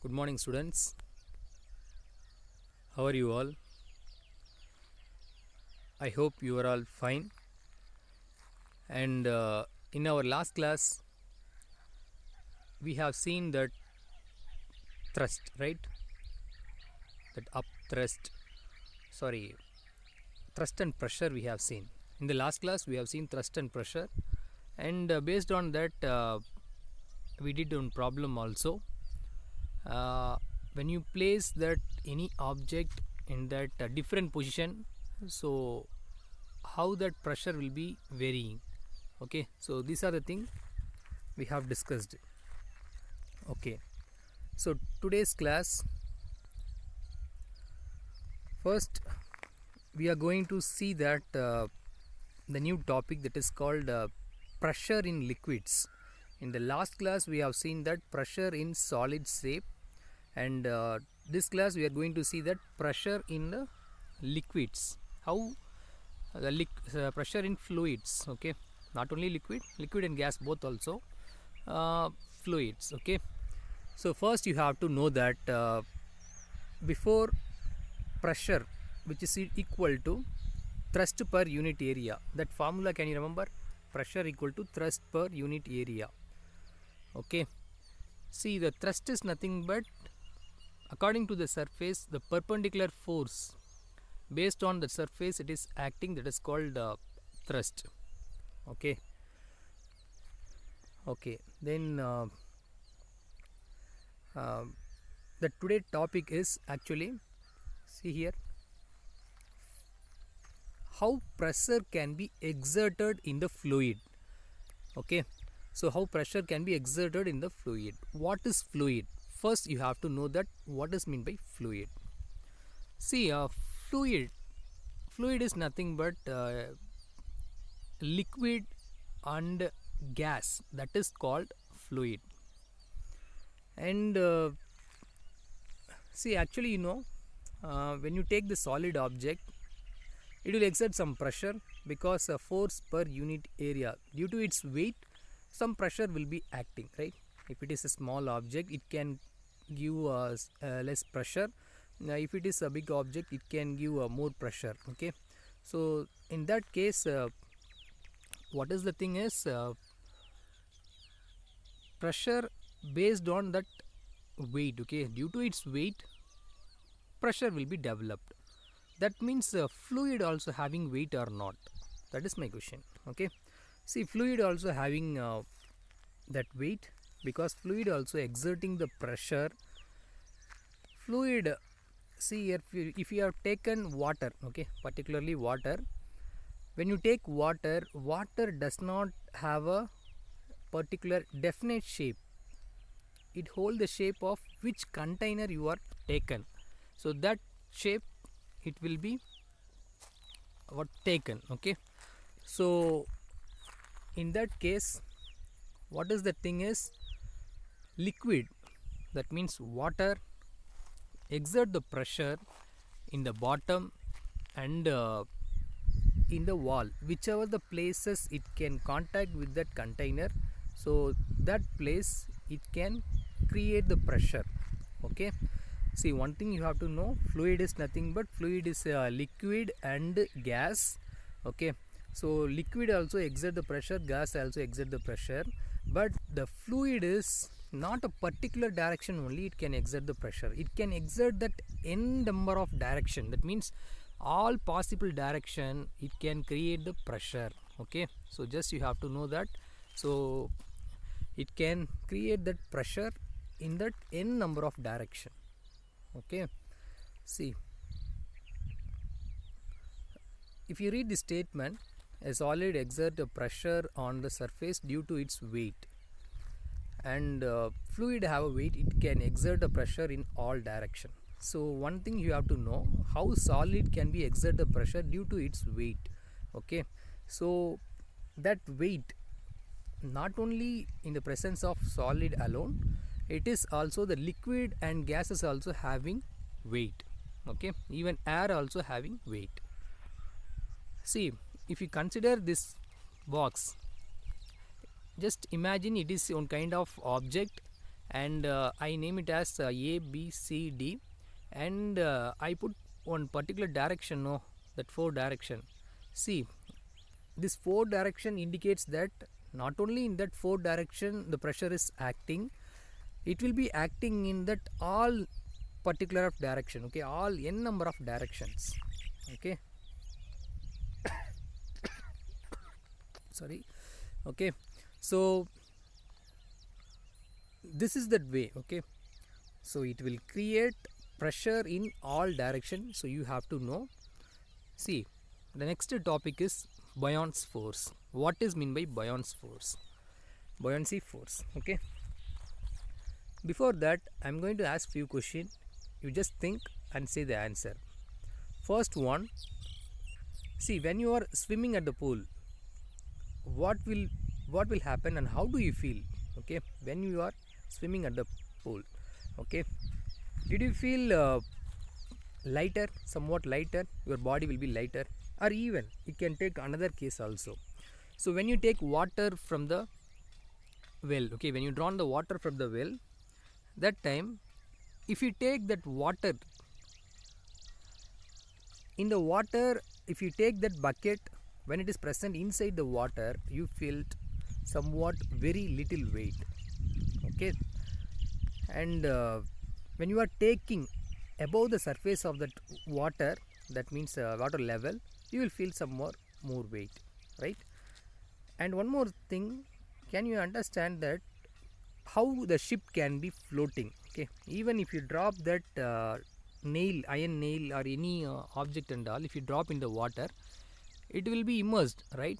Good morning, students. How are you all? I hope you are all fine. And in our last class, we have seen that thrust, right? That up thrust, sorry, thrust and pressure we have seen. In the last class, we have seen thrust and pressure. And based on that, we did one problem also. Uh, when you place that any object in that different position, so how that pressure will be varying. Okay, so these are the things we have discussed. Okay, so today's class, first we are going to see that the new topic that is called pressure in liquids. In the last class we have seen that pressure in solid shape, and this class we are going to see that pressure in the liquids, how pressure in fluids. Okay, not only liquid and gas both also, uh, fluids. Okay, so first you have to know that before pressure, which is equal to thrust per unit area, that formula can you remember? Pressure equal to thrust per unit area. Okay, see, the thrust is nothing but according to the surface the perpendicular force based on the surface it is acting, that is called thrust. Okay, then uh, the today topic is actually, see here, how pressure can be exerted in the fluid. Okay, so how pressure can be exerted in the fluid. What is fluid? First you have to know that what is meant by fluid. See, fluid is nothing but liquid and gas, that is called fluid. And see, actually, when you take the solid object, it will exert some pressure because a force per unit area, due to its weight, some pressure will be acting, right? If it is a small object, it can give less pressure. If it is a big object, it can give more pressure. Okay, so in that case, what is the thing is, pressure based on that weight. Okay, due to its weight, pressure will be developed. That means fluid also having weight or not, that is my question. Okay, see, fluid also having that weight, because fluid also exerting the pressure. Fluid, see, if you have taken water, okay, particularly water, when you take water, water does not have a particular definite shape. It hold the shape of which container you are taken, so that shape it will be what taken. Okay, so in that case, what is the thing is, liquid, that means water, exert the pressure in the bottom and in the wall, whichever the places it can contact with that container, so that place it can create the pressure. Okay, see, one thing you have to know, fluid is nothing but fluid is liquid and gas. Okay, so liquid also exert the pressure, gas also exert the pressure, but the fluid is not a particular direction only it can exert the pressure. It can exert that n number of direction, that means all possible direction it can create the pressure. Okay, so just you have to know that. So it can create that pressure in that n number of direction. Okay, see, if you read the statement, a solid exert a pressure on the surface due to its weight, and fluid have a weight, it can exert a pressure in all direction. So one thing you have to know, how solid can be exert the pressure due to its weight. Okay, so that weight not only in the presence of solid alone, it is also the liquid and gases also having weight. Okay, even air also having weight. See, if you consider this box, just imagine it is one kind of object and I name it as A, B, C, D, and I put one particular direction, no, that 4 direction. See, this 4 direction indicates that not only in that 4 direction the pressure is acting, it will be acting in that all particular of direction, okay, all n number of directions, okay. Sorry, okay. So this is that way, okay. So it will create pressure in all direction, so you have to know. See, the next topic is Buoyant's force. What is mean by Buoyant's force? Buoyancy force, okay. Before that, I'm going to ask few questions. You just think and say the answer. First one, see, when you are swimming at the pool, what will happen and how do you feel, okay, when you are swimming at the pool, okay? Did you feel lighter, somewhat lighter? Your body will be lighter, or even it can take another case also. So when you take water from the well, okay, when you draw the water from the well, that time if you take that water in the water, if you take that bucket, when it is present inside the water, you feel somewhat very little weight, okay. And when you are taking above the surface of that water, that means water level, you will feel some more weight, right? And one more thing, can you understand that how the ship can be floating, okay? Even if you drop that nail, iron nail, or any object and all, if you drop in the water, it will be immersed, right?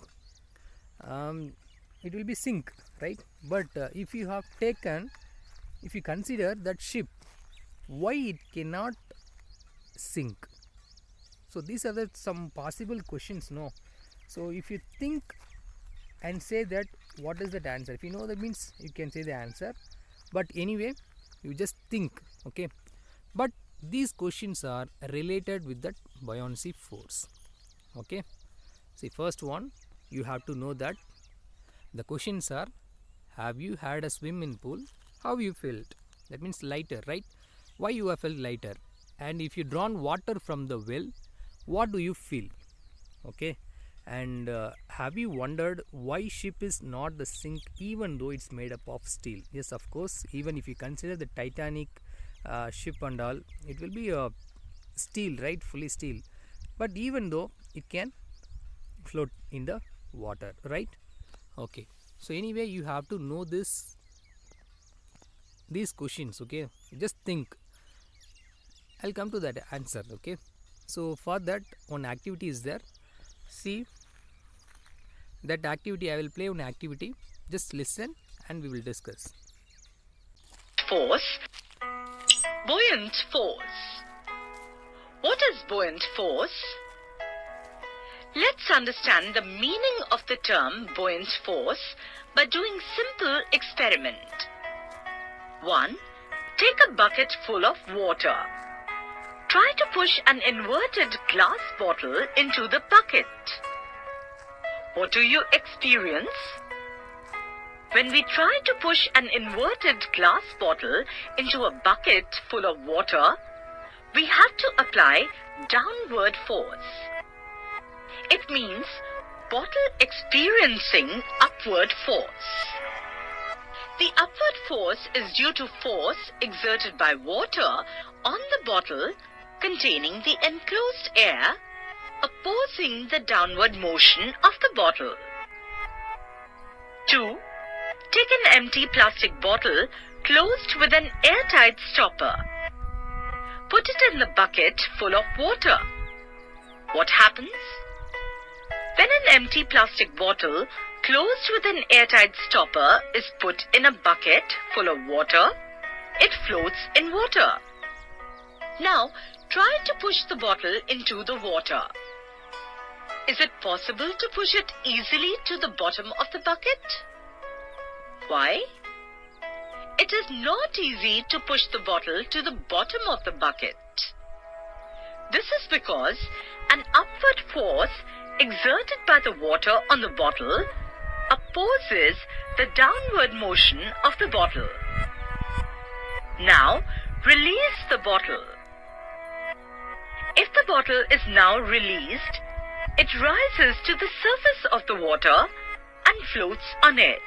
It will be sink, right? But if you have taken, if you consider that ship, why it cannot sink? So these are some possible questions, no? So if you think and say that what is that answer, if you know, that means you can say the answer, but anyway you just think, okay. But these questions are related with that buoyancy force, okay. See, first one, you have to know that the questions are, have you had a swim in pool, how you felt, that means lighter, right? Why you have felt lighter? And if you drawn water from the well, what do you feel, okay? And have you wondered why ship is not the sink even though it's made up of steel? Yes, of course, even if you consider the Titanic ship and all, it will be steel, right? Fully steel. But even though it can float in the water, right? Okay. So anyway, you have to know these questions, okay? Just think. I'll come to that answer, okay? So for that, one activity is there. See, that activity, I will play one activity. Just listen and we will discuss. Force. Buoyant force. What is buoyant force? Let's understand the meaning of the term buoyant force by doing simple experiment. 1. Take a bucket full of water. Try to push an inverted glass bottle into the bucket. What do you experience? When we try to push an inverted glass bottle into a bucket full of water, we have to apply downward force. It means bottle experiencing upward force. The upward force is due to force exerted by water on the bottle containing the enclosed air, opposing the downward motion of the bottle. 2. Take an empty plastic bottle closed with an airtight stopper. Put it in the bucket full of water. What happens? When an empty plastic bottle closed with an airtight stopper is put in a bucket full of water, it floats in water. Now, try to push the bottle into the water. Is it possible to push it easily to the bottom of the bucket? Why? It is not easy to push the bottle to the bottom of the bucket. This is because an upward force exerted by the water on the bottle opposes the downward motion of the bottle. Now, release the bottle. If the bottle is now released, it rises to the surface of the water and floats on it.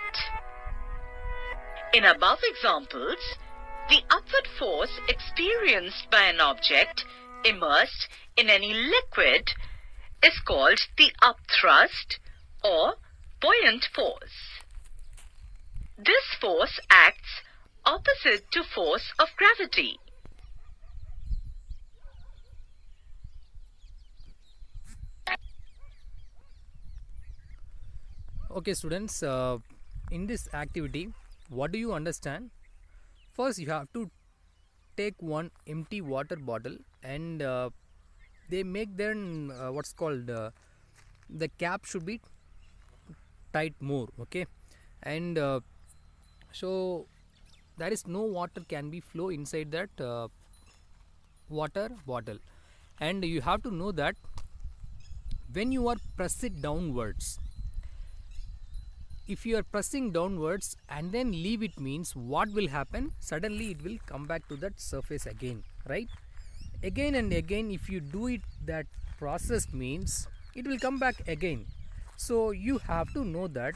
In above examples, the upward force experienced by an object immersed in any liquid is called the upthrust or buoyant force. This force acts opposite to force of gravity. Okay, students, in this activity, what do you understand? First, you have to take one empty water bottle and they make then what's called the cap should be tight more, okay, and so there is no water can be flow inside that water bottle, and you have to know that when you are press it downwards, if you are pressing downwards and then leave it, means what will happen? Suddenly it will come back to that surface again, right? Again and again, if you do it, that process means it will come back again. So you have to know that,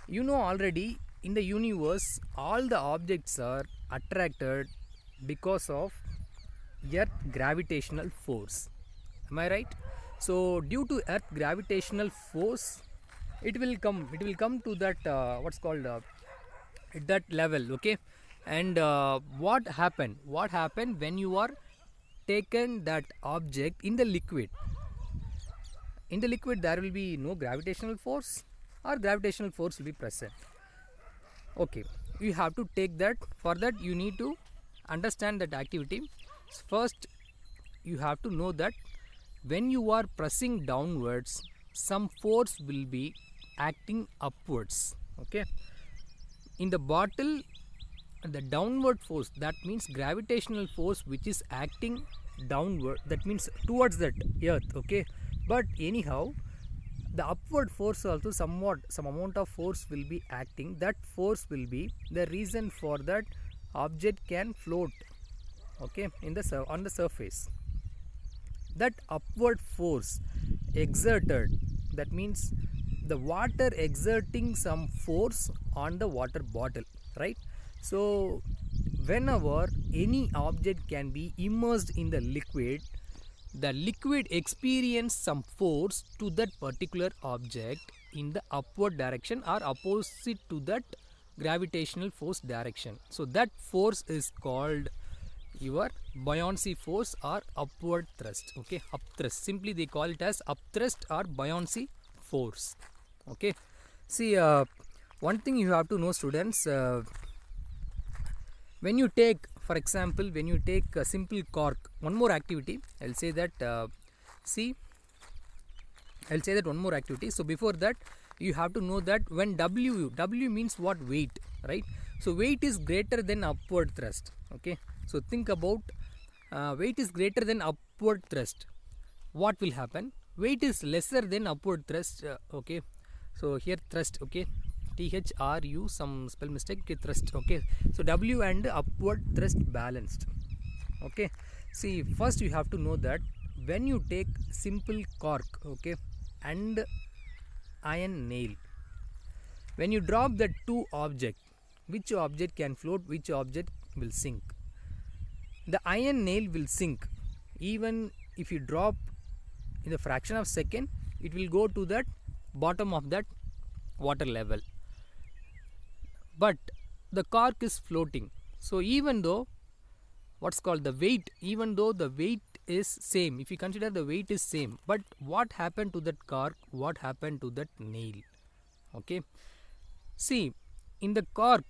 you know, already in the universe all the objects are attracted because of earth gravitational force. Am I right? So due to earth gravitational force, it will come to that what's called that level, okay, and what happened when you are taken that object in the liquid? In the liquid there will be no gravitational force, or gravitational force will be present. Okay, you have to take that. For that you need to understand that activity. First you have to know that when you are pressing downwards, some force will be acting upwards, okay. In the bottle, the downward force, that means gravitational force which is acting downward, that means towards that earth, okay. But anyhow, the upward force also some amount of force will be acting. That force will be the reason for that object can float, okay, in the on the surface. That upward force exerted, that means the water exerting some force on the water bottle, right? So whenever any object can be immersed in the liquid experience some force to that particular object in the upward direction or opposite to that gravitational force direction. So that force is called your buoyancy force or upward thrust, okay. Upthrust, simply they call it as upthrust or buoyancy force, okay. See, one thing you have to know, students, when you take, for example, when you take a simple cork, one more activity I'll say that one more activity. So before that you have to know that when W means what? Weight, right? So weight is greater than upward thrust, okay. So think about weight is greater than upward thrust, what will happen? Weight is lesser than upward thrust, okay. So here thrust, okay, THRU, some spell mistake, okay, thrust, okay. So W and upward thrust balanced, okay. See, first you have to know that when you take simple cork, okay, and iron nail, when you drop the two objects, which object can float, which object will sink? The iron nail will sink. Even if you drop in a fraction of second, it will go to that bottom of that water level. But the cork is floating. So even though what's called the weight, even though the weight is same, if you consider the weight is same, but what happened to that cork, what happened to that nail, okay. See, in the cork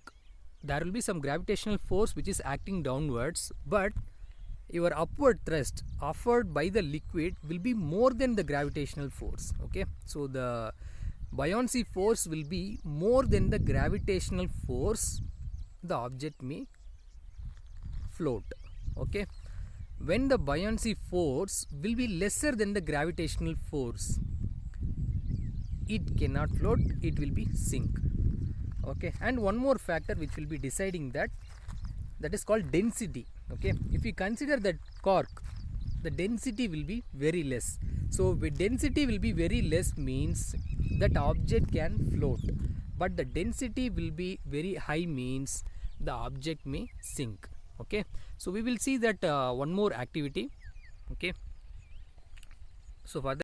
there will be some gravitational force which is acting downwards, but your upward thrust offered by the liquid will be more than the gravitational force, okay. So the buoyancy force will be more than the gravitational force, the object may float, okay. When the buoyancy force will be lesser than the gravitational force, it cannot float, it will be sink, okay. And one more factor which will be deciding that, that is called density. Okay, if we consider that cork, the density will be very less. So with density will be very less means that object can float, but the density will be very high means the object may sink. Okay, so we will see that one more activity. Okay, so for that